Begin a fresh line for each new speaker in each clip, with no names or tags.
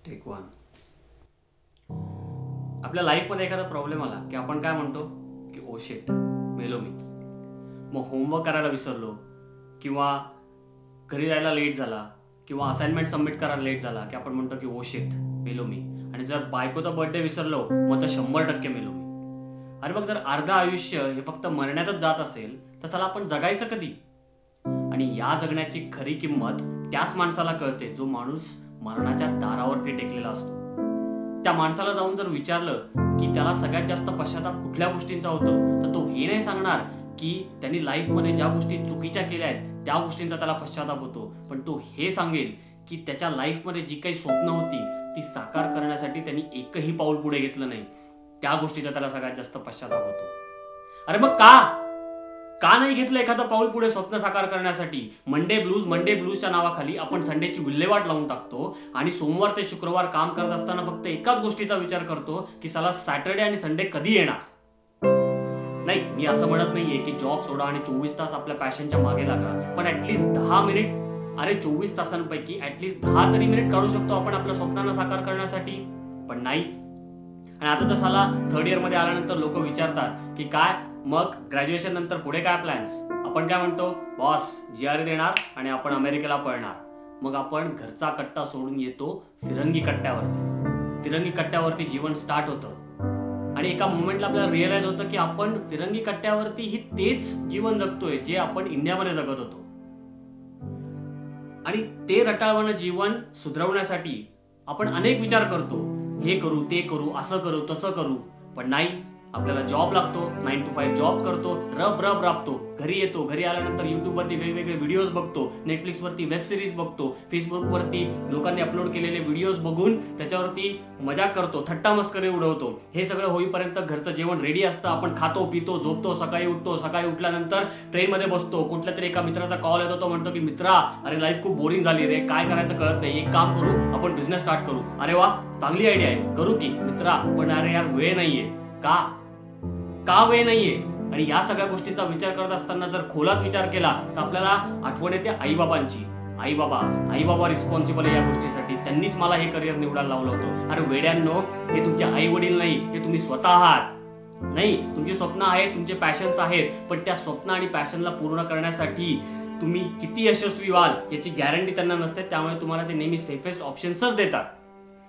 Take one. आपल्या लाईफमध्ये एखादा प्रॉब्लेम आला की आपण काय म्हणतो की ओ शिट मेलो मी. मग होमवर्क करायला विसरलो किंवा घरी जायला लेट झाला किंवा असाइनमेंट सबमिट करायला लेट झाला की आपण म्हणतो की ओ शिट मेलो मी. आणि जर बायकोचा बर्थडे विसरलो मग तर 100% मेलो मी. अरे बघ, जर अर्धा आयुष्य हे फक्त मरण्यातच जात असेल तर चला आपण जगायचं कधी? आणि या जगण्याची खरी किंमत त्याच माणसाला कळते जो माणूस मरणाच्या दारावरती टेकलेला असतो. त्या माणसाला जाऊन जर विचारलं की त्याला सगळ्यात जास्त पश्चाताप कुठल्या गोष्टींचा होतो तर तो हे नाही सांगणार की त्यांनी लाईफमध्ये ज्या गोष्टी चुकीच्या केल्या आहेत त्या गोष्टींचा त्याला पश्चाताप होतो, पण तो हे सांगेल की त्याच्या लाईफमध्ये जी काही स्वप्न होती ती साकार करण्यासाठी त्यांनी एकही पाऊल पुढे घेतलं नाही, त्या गोष्टीचा त्याला सगळ्यात जास्त पश्चाताप होतो. अरे मग का नाही घेतलं एखादं पाऊल पुढे स्वप्न साकार करण्यासाठी? मंडे ब्लूजच्या नावाखाली आपण संडेची विल्हेवाट लावून टाकतो आणि सोमवार ते शुक्रवार काम करत असताना फक्त एकाच गोष्टीचा विचार करतो की साला सॅटर्डे आणि संडे कधी येणार. नाही, मी असं म्हणत नाहीये की जॉब सोडा आणि 24 तास आपल्या पॅशनच्या मागे लागा, पण ऍटलीस्ट 10 मिनिट, अरे 24 तासांपैकी ऍटलीस्ट 10 तरी मिनिट काढू शकतो आपण आपल्या स्वप्नांना साकार करण्यासाठी. पण नाही. आणि आता तर साला थर्ड इयर मध्ये आल्यानंतर लोक विचारतात की काय मग ग्रॅज्युएशन नंतर पुढे काय प्लॅन्स? आपण काय म्हणतो, बॉस GRE देणार आणि आपण अमेरिकेला पळणार. मग आपण घरचा कट्टा सोडून येतो फिरंगी कट्ट्यावरती जीवन स्टार्ट होतं. आणि एका मोमेंटला आपल्याला रिअलाइज होतं की आपण फिरंगी कट्ट्यावरती ही तेच जीवन जगतोय जे आपण इंडियामध्ये जगत होतो. आणि ते रटाळवाणं जीवन सुधरवण्यासाठी आपण अनेक विचार करतो, हे करू ते करू, असं करू तसं करू. पण नाही, आपल्याला जॉब लागतो, 9 to 5 जॉब करतो, राबतो, घरी येतो, घरी आल्यानंतर युट्यूब वरती वेगवेगळे व्हिडिओज बघतो, नेटफ्लिक्स वरती वेब सिरीज बघतो, फेसबुक वरती लोकांनी अपलोड केलेले व्हिडिओज बघून त्याच्यावरती मजा करतो, थट्टा मस्करी उडवतो. हे सगळं होईपर्यंत घरचं जेवण रेडी असतं, आपण खातो पितो झोपतो, सकाळी उठतो, सकाळी उठल्यानंतर ट्रेनमध्ये बसतो, कुठल्या तरी एका मित्राचा कॉल येतो, तो म्हणतो की मित्रा अरे लाईफ खूप बोरिंग झाली रे, काय करायचं कळत नाही, एक काम करू आपण बिझनेस स्टार्ट करू. अरे वा, चांगली आयडिया आहे, करू की मित्रा, पण अरे यार वेळ नाहीये. का वेळ नाहीये? आणि या सगळ्या गोष्टींचा विचार करत असताना जर खोलात विचार केला तर आपल्याला आठवण येते आईबाबांची. आईबाबा रिस्पॉन्सिबल आहे या गोष्टीसाठी, त्यांनीच मला हे करिअर निवडायला लावलं होतं. अरे वेड्यांनो, हे तुमचे आई वडील नाही, हे तुम्ही स्वतः आहात. नाही, तुमची स्वप्न आहेत, तुमचे पॅशन्स आहेत, पण त्या स्वप्न आणि पॅशनला पूर्ण करण्यासाठी तुम्ही किती यशस्वी व्हाल याची गॅरंटी त्यांना नसते. त्यामुळे तुम्हाला ते नेहमी सेफेस्ट ऑप्शन्सच देतात.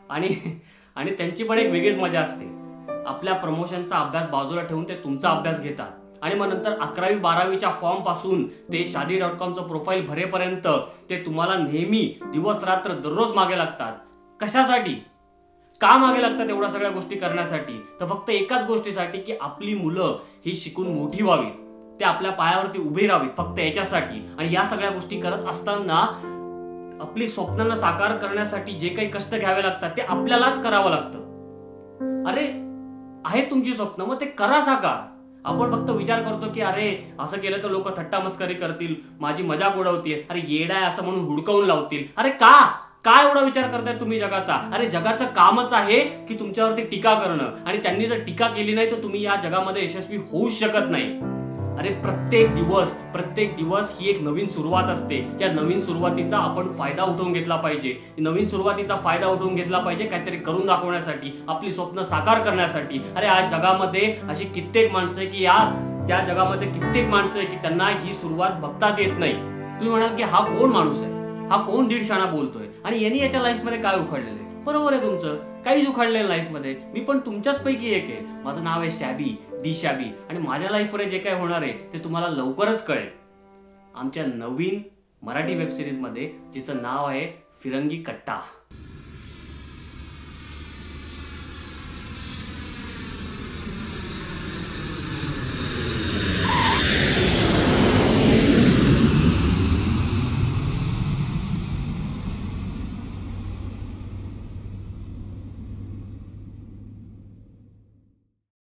आणि त्यांची पण एक वेगळीच मजा असते. आपल्या प्रमोशनचा अभ्यास बाजूला ठेवून ते तुमचा अभ्यास घेतात आणि मग नंतर 11वी-12वीच्या फॉर्म पासून ते shaadi.comचं प्रोफाईल भरेपर्यंत ते तुम्हाला नेहमी दिवस रात्र दररोज मागे लागतात. कशासाठी? का मागे लागतात एवढ्या सगळ्या गोष्टी करण्यासाठी? तर फक्त एकाच गोष्टीसाठी की आपली मुलं ही शिकून मोठी व्हावीत, ते आपल्या पायावरती उभी राहावीत, फक्त याच्यासाठी. आणि या सगळ्या गोष्टी करत असताना आपली स्वप्नांना साकार करण्यासाठी जे काही कष्ट घ्यावे लागतात ते आपल्यालाच करावं लागतं. अरे आहे तुमची स्वप्न, मग ते करा साकार. आपण फक्त विचार करतो की अरे असं केलं तर लोक थट्टा मस्करी करतील, माझी मजाक उडवतील, अरे येडा आहे असं म्हणून हुडकावून लावतील. अरे काय एवढा विचार करताय तुम्ही जगाचा? अरे जगाचं कामच आहे की तुमच्यावरती टीका करणं, आणि त्यांनी जर टीका केली नाही तर तुम्ही या जगामध्ये यशस्वी होऊच शकत नाही. अरे प्रत्येक दिवस ही एक नवीन सुरुवात असते. या नवीन सुरुवातीचा आपण फायदा उठवून घेतला पाहिजे. काहीतरी करून दाखवण्यासाठी, आपली स्वप्न साकार करण्यासाठी. अरे आज जगामध्ये अशी कित्येक माणसं आहे की त्या जगामध्ये कित्येक माणसं आहे की त्यांना ही सुरुवात बघताच येत नाही. तुम्ही म्हणाल की हा कोण माणूस आहे, हा कोण दीड शाणा बोलतोय आणि यांनी याच्या लाईफमध्ये काय उखडलेलं आहे? बरोबर आहे, तुमचं काहीच उखडलेलं लाईफमध्ये. मी पण तुमच्याच पैकी एक आहे. माझं नाव आहे शॅबी आणि माझ्या लाईफमध्ये जे काय होणार आहे ते तुम्हाला लवकरच कळेल आमच्या नवीन मराठी वेब सिरीज मध्ये, जिचं नाव आहे फिरंगी कट्टा.